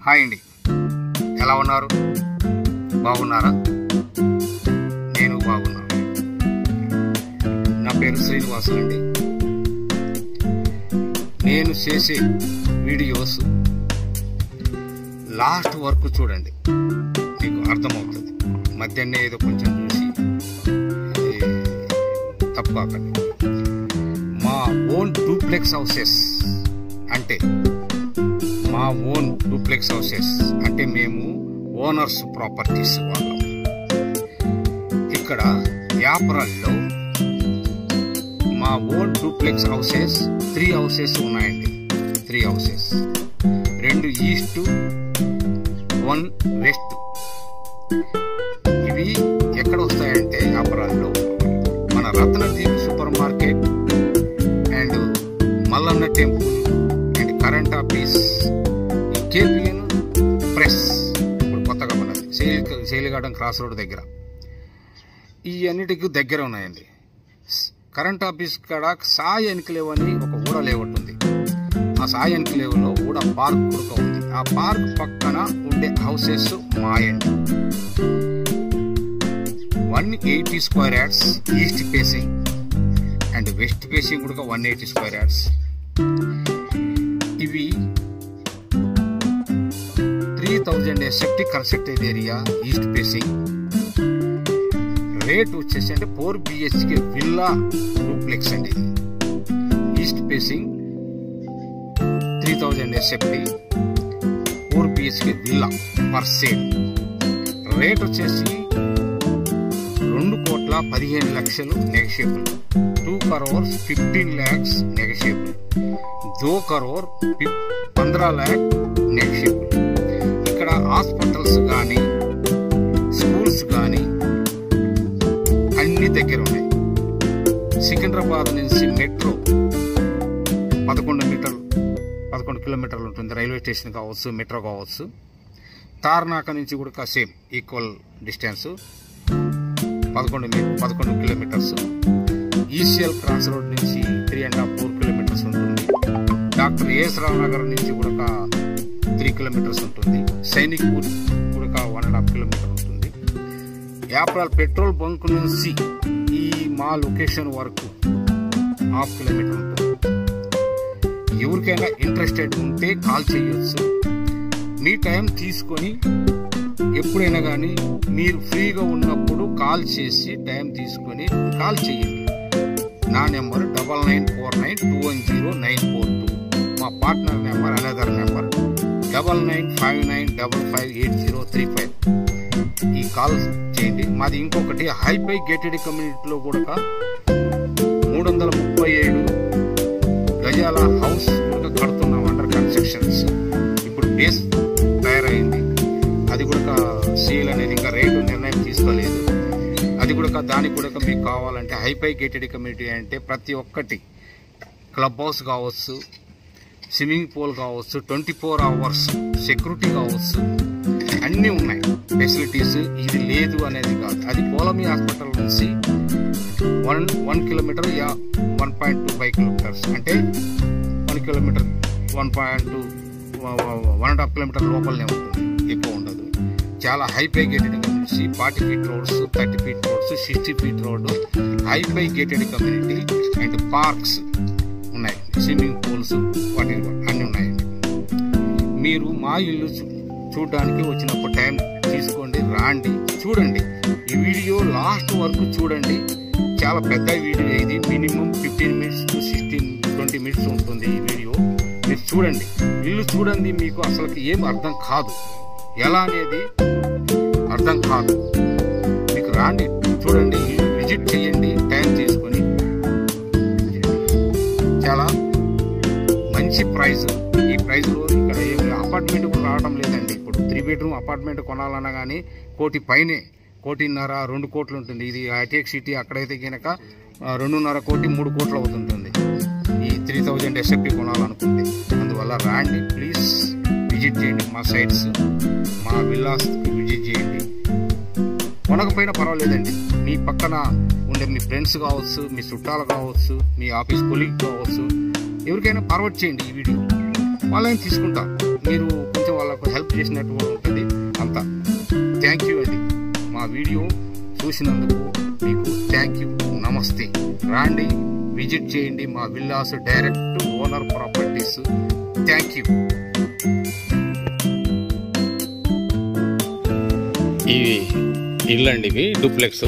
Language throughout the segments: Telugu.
హాయ్ అండి, ఎలా ఉన్నారు? బాగున్నారా? నేను బాగున్నాను. నా పేరు శ్రీనివాసులు అండి. నేను చేసే వీడియోస్ లాస్ట్ వరకు చూడండి, మీకు అర్థమవుతుంది. మధ్యాహ్నం ఏదో కొంచెం చూసి తప్పు కాకండి. మా ఓన్ డూప్లెక్స్ హౌసెస్ అంటే మేము ఓనర్స్ ప్రాపర్టీస్ వాళ్ళం. ఇక్కడ యాపరాల్లో మా ఓన్ డూప్లెక్స్ హౌసెస్ 3 హౌసెస్ ఉన్నాయండి. 3 హౌసెస్, 2 ఈస్ట్, 1 వెస్ట్. ఇవి ఎక్కడ వస్తాయంటే యాపరాల్లో మన Ratnadeep super market and Mallanna temple and current office, KPN press ఇప్పుడు కొత్తగా ఉన్నది శైలిగార్డెన్ క్రాస్ రోడ్ దగ్గర. ఈ అన్నిటికీ దగ్గర ఉన్నాయండి. కరెంట్ ఆఫీస్ కాడ సాయి ఎన్క్లేవ్ అని ఒక ఊడ లేఅవుట్ ఉంది. ఆ సాయి ఎన్క్లేవ్లో ఊడ పార్క్ కూడా ఉంది. ఆ పార్క్ పక్కన ఉండే హౌసెస్ మాయండి. 180 square yards east facing and west facing కూడా 180 స్క్వేర్ యార్డ్స్. ఇవి 3000 సెప్టిక్ constructed area east facing. Rate వచ్చేసి అంటే 4 BHK విల్లా డూప్లెక్స్ అండి. ఈస్ట్ ఫేసింగ్ 3000 సెప్టి 4 BHK villa for sale. Rate వచ్చేసి 2,15,00,000 negotiable, 2 crores 15 lakhs negotiable, 2 crore 15 lakh negotiable. ఇక్కడ హాస్పిటల్స్ కానీ స్కూల్స్ కానీ అన్ని దగ్గర ఉన్నాయి. సికింద్రాబాద్ నుంచి మెట్రో 11 కిలోమీటర్లు ఉంటుంది. రైల్వే స్టేషన్ కావచ్చు, మెట్రో కావచ్చు. తార్నాక నుంచి కూడా same equal distance 11 kilometres. ECIL cross road నుంచి 3.5-4 కిలోమీటర్స్ ఉంటుంది. డాక్టర్ ఏఎస్ రావు నగర్ నుంచి కూడా 3 కిలోమీటర్స్ ఉంటుంది. సైనిక్పూర్ కూడా 1.5 కిలోమీటర్ ఉంటుంది. యాప్రాల్ పెట్రోల్ బంక్ నుంచి ఈ మా లొకేషన్ వరకు 1/2 కిలోమీటర్ ఉంటుంది. ఎవరికైనా ఇంట్రెస్టెడ్ ఉంటే కాల్ చేయొచ్చు. మీ టైం తీసుకొని ఎప్పుడైనా కానీ మీరు ఫ్రీగా ఉన్నప్పుడు కాల్ చేసి టైం తీసుకొని కాల్ చేయండి. నా నెంబర్ 9949210942. మా పార్ట్నర్ నెంబర్ అనదర్ నెంబర్ 9959558035. ఈ కాల్ చేయండి. మాది ఇంకొకటి హైఫై గేటెడ్ కమ్యూనిటీలో కూడా 337 గజాల హౌస్ కూడా కడుతున్నాం, అండర్ కన్స్ట్రక్షన్స్. ఇప్పుడు బేస్ తయారైంది. అది కూడా సేల్ అనేది ఇంకా రేటు నిర్ణయం తీసుకోలేదు. అది కూడా దానికి కూడా మీకు కావాలంటే హైఫై గేటెడ్ కమ్యూనిటీ అంటే ప్రతి ఒక్కటి క్లబ్ హౌస్ కావచ్చు, స్విమ్మింగ్ పూల్ కావచ్చు, 24 hours సెక్యూరిటీ కావచ్చు, అన్నీ ఉన్నాయి ఫెసిలిటీస్. ఇది లేదు అనేది కాదు. అది పోలమీ హాస్పిటల్ నుంచి 1 కిలోమీటర్ 1.25 కిలోమీటర్స్ అంటే 1 కిలోమీటర్ 1.5 కిలోమీటర్ లోపలనే ఉంటుంది, ఎక్కువ ఉండదు. చాలా hifi gated community. 40 feet roads, 30 feet roads, 60 feet road, hifi gated community and parks ఉన్నాయి. స్విమ్మింగ్ పూల్స్ వాటి అన్నీ ఉన్నాయండి. మీరు మా ఇల్లు చూడడానికి వచ్చినప్పుడు టైం తీసుకోండి, రాండి, చూడండి. ఈ వీడియో లాస్ట్ వరకు చూడండి. చాలా పెద్ద వీడియో ఇది. మినిమం 15 minutes to 20 minutes ఉంటుంది ఈ వీడియో. మీరు చూడండి, ఇల్లు చూడండి. మీకు అసలు ఏం అర్థం కాదు, ఎలా అనేది అర్థం కాదు. మీకు రాండి, చూడండి, విజిట్ చేయండి టైం తీసుకొని. చాలా మంచి ప్రైస్. ఈ ప్రైస్లో ఇక్కడ ఏమి అపార్ట్మెంట్ కూడా రావడం లేదండి. ఇప్పుడు 3 bedroom అపార్ట్మెంట్ కొనాలన్నా కానీ 1 కోటి పైనే, 1.5 2 కోట్లు ఉంటుంది. ఇది హైటెక్ సిటీ. అక్కడైతే కనుక 2.5 కోటి 3 కోట్లు అవుతుంటుంది ఈ 3000 SFP కొనాలనుకుంటే. అందువల్ల రాండి, ప్లీజ్ విజిట్ చేయండి. మా సైట్స్, మా విల్లాస్ విజిట్ చేయండి. కొనకపోయినా పర్వాలేదండి. మీ పక్కన ఉండే మీ ఫ్రెండ్స్ కావచ్చు, మీ చుట్టాలు కావచ్చు, మీ ఆఫీస్ కొలీగ్ కావచ్చు, ఎవరికైనా ఫార్వర్డ్ చేయండి ఈ వీడియో. వాళ్ళని తీసుకుంటారు. మీరు కొంచెం వాళ్ళకు హెల్ప్ చేసినట్టు కూడా ఉంటుంది. అంతా థ్యాంక్ యూ అండి. మా వీడియో చూసినందుకు మీకు థ్యాంక్ యూ, నమస్తే. రాండి, విజిట్ చేయండి మా villas direct owner properties. Thank you. ఇవి ఇల్లు అండి, ఇవి డూప్లెక్స్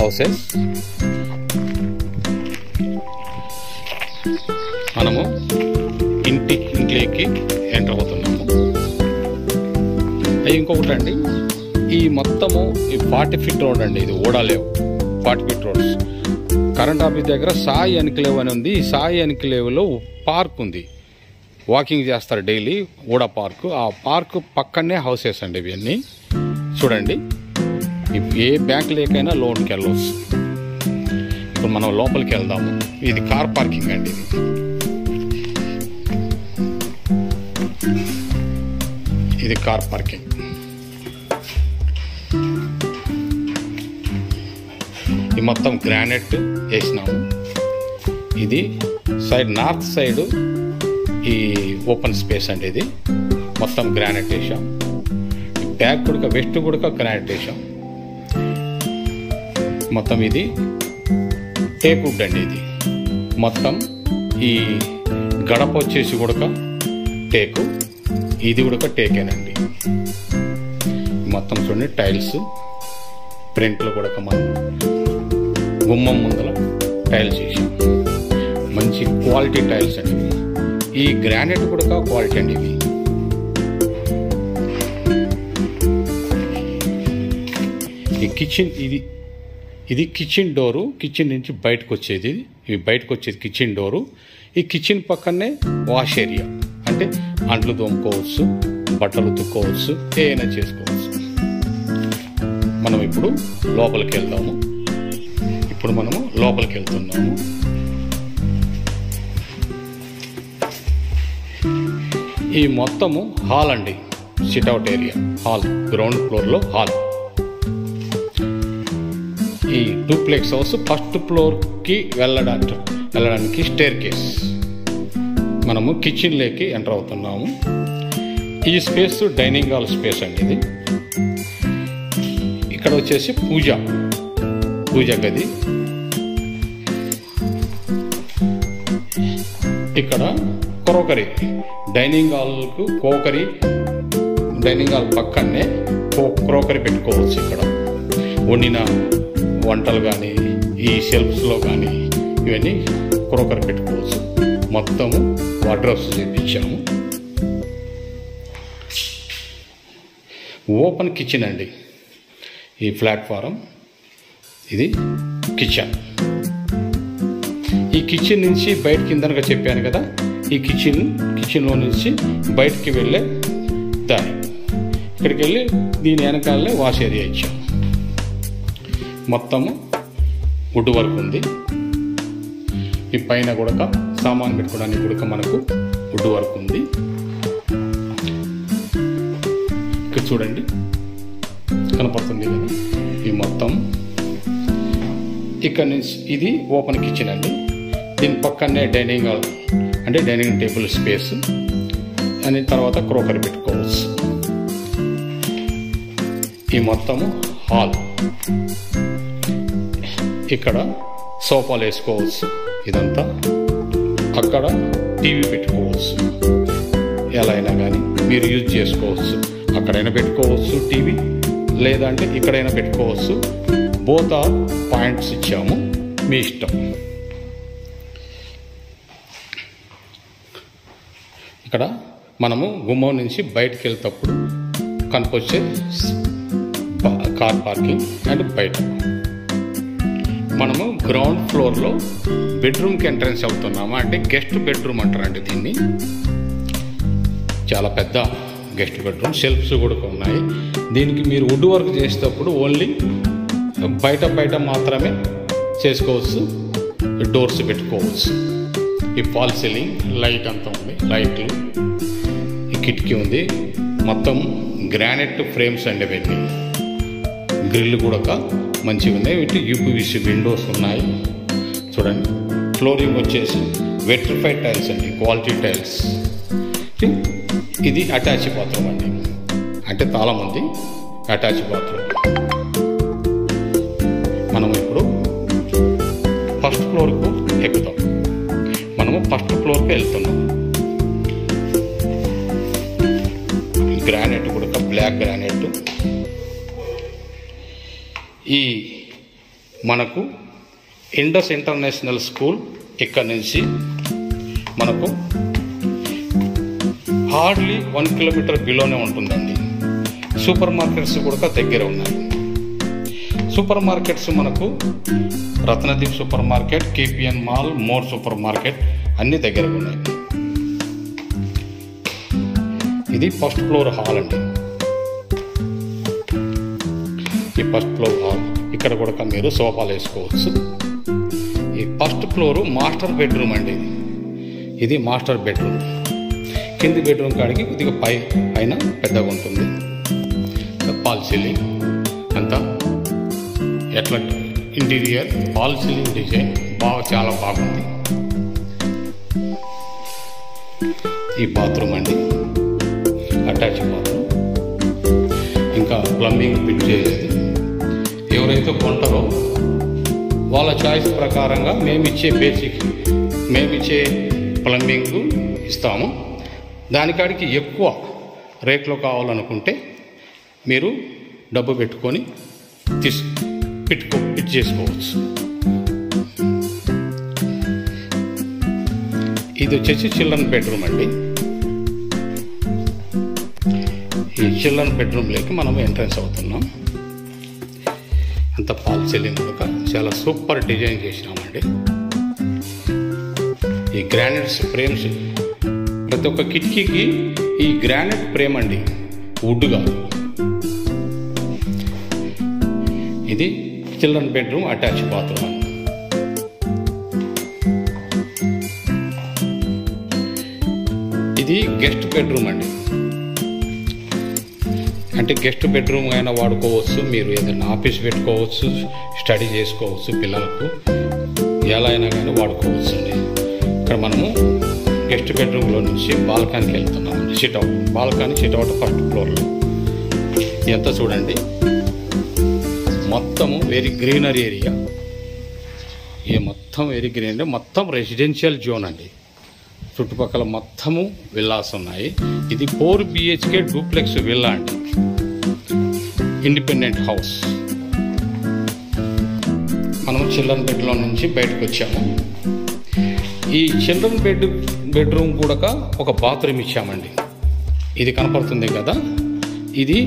హౌసెస్. మనము ఇంట్లోకి ఎంటర్ అవుతున్నాము. ఇంకొకటి అండి, ఈ మొత్తము ఈ 40 ఫీట్ రోడ్ అండి, ఇది ఓడాలేవు 40 ఫీట్ రోడ్స్. కరెంట్ ఆఫీస్ దగ్గర సాయి ఎన్క్లేవ్ అని ఉంది. ఈ సాయి ఎన్క్లేవ్లో పార్క్ ఉంది, వాకింగ్ చేస్తారు డైలీ, ఓడా పార్క్. ఆ పార్క్ పక్కనే హౌసెస్ అండి ఇవన్నీ. చూడండి, ఏ బ్యాంక్ లేకైనా లోన్కి వెళ్ళవచ్చు. ఇప్పుడు మనం లోపలికి వెళ్దాము. ఇది కార్ పార్కింగ్ అండి. ఇది కార్ పార్కింగ్. ఇది మొత్తం గ్రానైట్ వేసినాము. ఇది సైడ్ నార్త్ సైడ్ ఈ ఓపెన్ స్పేస్ అండి. ఇది మొత్తం గ్రానైట్ వేసాం. బ్యాక్ కూడా వెస్ట్ కూడా గ్రానైట్ వేసాం. మొత్తం ఇది టేక్ వుడ్ అండి. ఇది మొత్తం ఈ గడప వచ్చేసి కూడా టేకు, ఇది కూడా టేకేనండి. మొత్తం చూడండి, టైల్స్ ప్రింట్లు కూడా మనం గుమ్మం ముందర టైల్స్ వేసాం. మంచి క్వాలిటీ టైల్స్ అండి. ఈ గ్రానైట్ కూడా క్వాలిటీ అండి. ఇవి ఈ కిచెన్, ఇది కిచెన్ డోరు. కిచెన్ నుంచి బయటకు వచ్చేది, ఇవి బయటకు వచ్చేది కిచెన్ డోరు. ఈ కిచెన్ పక్కనే వాష్ ఏరియా, అంటే అంట్లు తోముకోవచ్చు, బట్టలు ఉతుక్కోవచ్చు, ఏమైనా చేసుకోవచ్చు. మనం ఇప్పుడు లోపలికి వెళ్దాము. ఇప్పుడు మనము లోపలికి వెళ్తున్నాము. ఈ మొత్తము హాల్ అండి, సిట్అవుట్ ఏరియా, హాల్, గ్రౌండ్ ఫ్లోర్లో హాల్. ఈ డూప్లెక్స్ హౌస్ ఫస్ట్ ఫ్లోర్కి వెళ్ళడానికి స్టేర్ కేస్. మనము కిచెన్లోకి ఎంటర్ అవుతున్నాము. ఈ స్పేస్ డైనింగ్ హాల్ స్పేస్ అండి. ఇది ఇక్కడ వచ్చేసి పూజ గది. ఇక్కడ క్రోకరీ, డైనింగ్ హాల్కు క్రోకరీ, డైనింగ్ హాల్ పక్కనే క్రోకరీ పెట్టుకోవచ్చు. ఇక్కడ వండిన వంటలు కానీ, ఈ షెల్ఫ్స్లో కానీ ఇవన్నీ క్రోకరీ పెట్టుకోవచ్చు. మొత్తము వార్డ్రోబ్స్ చేయించాము. ఓపెన్ కిచెన్ అండి. ఈ ప్లాట్ఫారం, ఇది కిచెన్. ఈ కిచెన్ నుంచి బయటకి ఇందనగా చెప్పాను కదా, ఈ కిచెన్లో నుంచి బయటికి వెళ్ళే దారి. ఇక్కడికి వెళ్ళి దీని వెనకాలనే వాష్ ఏరియా ఇచ్చాము. మొత్తము వుడ్ వర్క్ ఉంది. ఈ పైన కూడా సామాన్ పెట్టుకోవడానికి కూడా మనకు వుడ్ వర్క్ ఉంది. ఇక్కడ చూడండి, కనపడుతుంది కదా ఈ మొత్తం. ఇక్కడ నుంచి ఇది ఓపెన్ కిచెన్ అండి. దీని పక్కనే డైనింగ్ హాల్, అంటే డైనింగ్ టేబుల్ స్పేస్ అని, తర్వాత క్రోకరీ పెట్టుకోవచ్చు. ఈ మొత్తము హాల్. ఇక్కడ సోఫాలు వేసుకోవచ్చు. ఇదంతా అక్కడ టీవీ పెట్టుకోవచ్చు. ఎలా అయినా కానీ మీరు యూజ్ చేసుకోవచ్చు. అక్కడైనా పెట్టుకోవచ్చు టీవీ, లేదంటే ఇక్కడైనా పెట్టుకోవచ్చు. బోత్ ఆర్ పాయింట్స్ ఇచ్చాము, మీ ఇష్టం. ఇక్కడ మనము గుమ్మం నుంచి బయటకు వెళ్తేప్పుడు కనిపించే కార్ పార్కింగ్ అండ్ బయట. మనము గ్రౌండ్ ఫ్లోర్లో బెడ్రూమ్కి ఎంట్రన్స్ అవుతున్నాము. అంటే గెస్ట్ బెడ్రూమ్ అంటారండి దీన్ని. చాలా పెద్ద గెస్ట్ బెడ్రూమ్, షెల్ఫ్స్ కూడా ఉన్నాయి. దీనికి మీరు వుడ్ వర్క్ చేసేటప్పుడు ఓన్లీ బయట మాత్రమే చేసుకోవచ్చు. డోర్స్ పెట్టుకోవచ్చు. ఈ ఫాల్ సీలింగ్ లైట్ అంతా ఉంది, లైట్లు. ఈ కిటికీ ఉంది. మొత్తం గ్రానైట్ ఫ్రేమ్స్ అండి ఇవన్నీ. గ్రిల్ కూడా మంచిగా ఉన్నాయి. వీటి యూపీవీసీ విండోస్ ఉన్నాయి. చూడండి, ఫ్లోరింగ్ వచ్చేసి వెట్రిఫైడ్ టైల్స్ అండి, క్వాలిటీ టైల్స్. ఇది అటాచ్ బాత్రూమ్ అండి, అంటే తాళం ఉంది, అటాచ్ బాత్రూమ్. మనం ఇప్పుడు ఫస్ట్ ఫ్లోర్కు ఎక్కుతాం. మనము ఫస్ట్ ఫ్లోర్కి వెళ్తున్నాం. గ్రానైట్ కూడా బ్లాక్ గ్రానైట్. ఈ మనకు ఇండస్ ఇంటర్నేషనల్ స్కూల్ ఇక్కడ నుంచి మనకు హార్డ్లీ 1 కిలోమీటర్ బిలోనే ఉంటుందండి. సూపర్ మార్కెట్స్ కూడా దగ్గర ఉన్నాయి. సూపర్ మార్కెట్స్ మనకు Ratnadeep super market, KPN mall, more super market అన్నీ దగ్గర ఉన్నాయి. ఇది ఫస్ట్ ఫ్లోర్ హాల్ అండి. ఈ ఫస్ట్ ఫ్లోర్ హాల్ ఇక్కడ కూడా మీరు సోఫాలు వేసుకోవచ్చు. ఈ ఫస్ట్ ఫ్లోరు మాస్టర్ బెడ్రూమ్ అండి. ఇది మాస్టర్ బెడ్రూమ్. కింది బెడ్రూమ్ కాడికి కొద్దిగా పైన పెద్దగా ఉంటుంది. ఫాల్ సీలింగ్ అంతా ఎట్లా ఇంటీరియర్ ఫాల్ సీలింగ్ డిజైన్ చాలా బాగుంది. ఈ బాత్రూమ్ అండి, అటాచ్ బాత్రూమ్. ఇంకా ప్లంబింగ్ ఫిట్ చేయలేదు. ఎవరైతే కొంటారో వాళ్ళ చాయిస్ ప్రకారంగా మేమిచ్చే ప్లంబింగ్ ఇస్తాము. దానికాడికి ఎక్కువ రేట్లో మీరు డబ్బు పెట్టుకొని ఫిట్ చేసుకోవచ్చు. ఇది వచ్చేసి చిల్డ్రన్ బెడ్రూమ్ అండి. ఈ చిల్డ్రన్ బెడ్రూమ్లోకి మనం ఎంట్రన్స్ అవుతున్నాం. అంత ఫాల్ సీలింగ్ కూడా చాలా సూపర్ డిజైన్ చేసినామండి. ఈ గ్రానైట్స్ ఫ్రేమ్స్ ప్రతి ఒక్క కిటికీకి ఈ గ్రానైట్ ఫ్రేమ్ అండి, వుడ్ కాదు. ఇది చిల్డ్రన్ బెడ్రూమ్, అటాచ్ బాత్రూమ్ అండి. ఇది గెస్ట్ బెడ్రూమ్ అండి. అంటే గెస్ట్ బెడ్రూమ్ అయినా వాడుకోవచ్చు. మీరు ఏదైనా ఆఫీస్ పెట్టుకోవచ్చు, స్టడీ చేసుకోవచ్చు, పిల్లలకు ఎలా అయినా కానీ వాడుకోవచ్చు అండి. ఇక్కడ మనము గెస్ట్ బెడ్రూమ్లో నుంచి బాల్కనీకి వెళ్తున్నామండి. సిట్అవుట్ ఫస్ట్ ఫ్లోర్లో. ఎంత చూడండి, మొత్తము వెరీ గ్రీనరీ ఏరియా. ఇది మొత్తం వెరీ గ్రీనరీ, మొత్తం రెసిడెన్షియల్ జోన్ అండి. చుట్టుపక్కల మొత్తము విల్లాస్ ఉన్నాయి. ఇది 4 BHK డూప్లెక్స్ విల్లా అండి, ఇండిపెండెంట్ హౌస్. మనం చిల్డ్రన్ బెడ్లో నుంచి బయటకు వచ్చాము. ఈ చిల్డ్రన్ బెడ్రూమ్ కూడా ఒక బాత్రూమ్ ఇచ్చామండి. ఇది కనపడుతుంది కదా, ఇది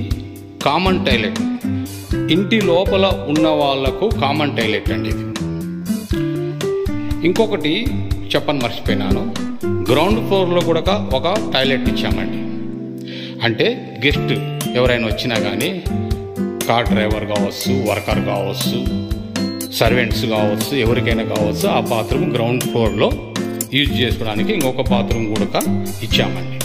కామన్ టాయిలెట్. ఇంటి లోపల ఉన్న వాళ్లకు కామన్ టాయిలెట్ అండి ఇది. ఇంకొకటి చెప్పని మర్చిపోయినాను, గ్రౌండ్ ఫ్లోర్లో కూడా ఒక టాయిలెట్ ఇచ్చామండి. అంటే గెస్ట్ ఎవరైనా వచ్చినా కానీ, కార్ డ్రైవర్ కావచ్చు, వర్కర్ కావచ్చు, సర్వెంట్స్ కావచ్చు, ఎవరికైనా కావచ్చు, ఆ బాత్రూమ్ గ్రౌండ్ ఫ్లోర్లో యూజ్ చేసుకోవడానికి ఇంకొక బాత్రూమ్ కూడా ఇచ్చామండి.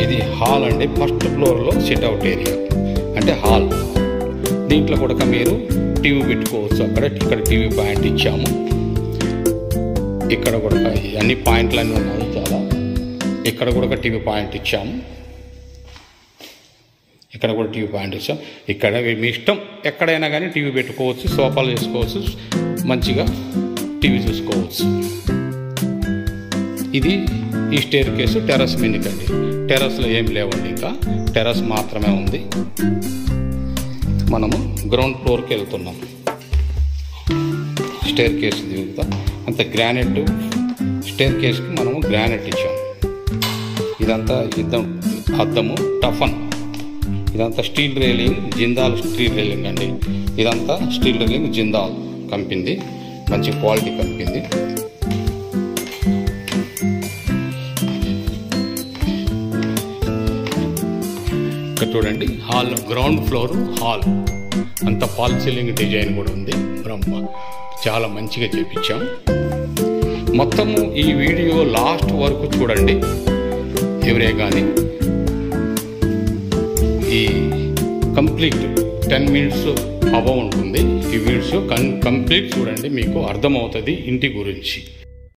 ఇది హాల్ అండి. ఫస్ట్ ఫ్లోర్లో సిట్అవుట్ ఏరియా అంటే హాల్. దీంట్లో కూడా మీరు టీవీ పెట్టుకోవచ్చు. ఇక్కడ టీవీ పాయింట్ ఇచ్చాము. ఇక్కడ కూడా అన్ని పాయింట్లు అన్నీ ఉన్నాయి చాలా. ఇక్కడ కూడా టీవీ పాయింట్ ఇచ్చాము. ఇక్కడ కూడా టీవీ పాయింట్ ఇచ్చాం. ఇక్కడ మీ ఇష్టం, ఎక్కడైనా కానీ టీవీ పెట్టుకోవచ్చు, సోఫాలు వేసుకోవచ్చు, మంచిగా టీవీ చూసుకోవచ్చు. ఇది ఈ స్టేర్ కేసు టెర్రస్ మీదకండి. టెర్రస్లో ఏం లేవండి, ఇంకా టెర్రస్ మాత్రమే ఉంది. మనము గ్రౌండ్ ఫ్లోర్కి వెళ్తున్నాం. Stair case దిగుతాం. అంత గ్రానైట్ స్టేర్ కేసుకి మనము గ్రానైట్ ఇచ్చాము. ఇదంతా అద్దము టఫన్. ఇదంతా steel railing, Jindal steel railing అండి. ఇదంతా స్టీల్ రైలింగ్ జిందాల్ కంపెనీ, మంచి క్వాలిటీ కంపెనీ. ఇక్కడ చూడండి హాల్, గ్రౌండ్ ఫ్లోర్ హాల్. అంత ఫాల్ సీలింగ్ డిజైన్ కూడా ఉంది. బ్రహ్మ చాలా మంచిగా చేపించాం. మొత్తము ఈ వీడియో లాస్ట్ వరకు చూడండి. ఎవరే కానీ ఈ కంప్లీట్ 10 minutes అబవ్ ఉంటుంది. ఈ వీడియోస్ కంప్లీట్ చూడండి, మీకు అర్థమవుతుంది ఇంటి గురించి.